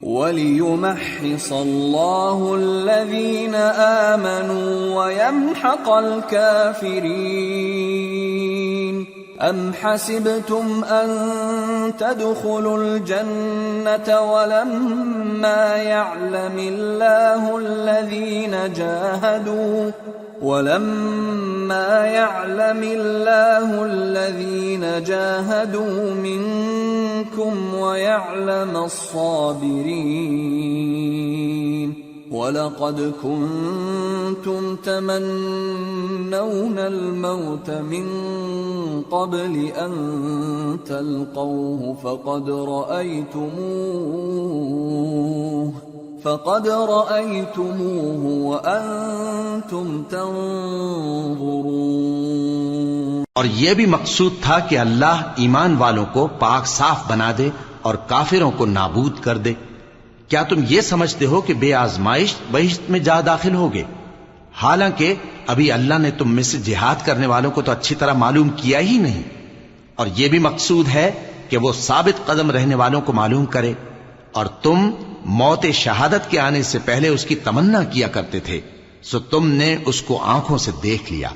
वलियुमह्हिस अल्लाहु अल्लज़ीन आमनू वयम्हक़ल काफ़िरीन। अम हसिबतुम अन तदखुलुल जन्नत वलम्मा यअलमिल्लाहु الذين جاهدوا منكم ويعلم الصابرين ولقد كنتم تمنون الموت من قبل أن تلقوه فقد رأيتموه وأنتم تنظرون। और यह भी मकसूद था कि अल्लाह ईमान वालों को पाक साफ बना दे और काफिरों को नाबूद कर दे। क्या तुम ये समझते हो कि बेआजमाइश बहिश्त में जा दाखिल होगे? हालांकि अभी अल्लाह ने तुम में से जिहाद करने वालों को तो अच्छी तरह मालूम किया ही नहीं। और यह भी मकसूद है कि वो साबित कदम रहने वालों को मालूम करे। और तुम मौत शहादत के आने से पहले उसकी तमन्ना किया करते थे, सो तुमने उसको आंखों से देख लिया।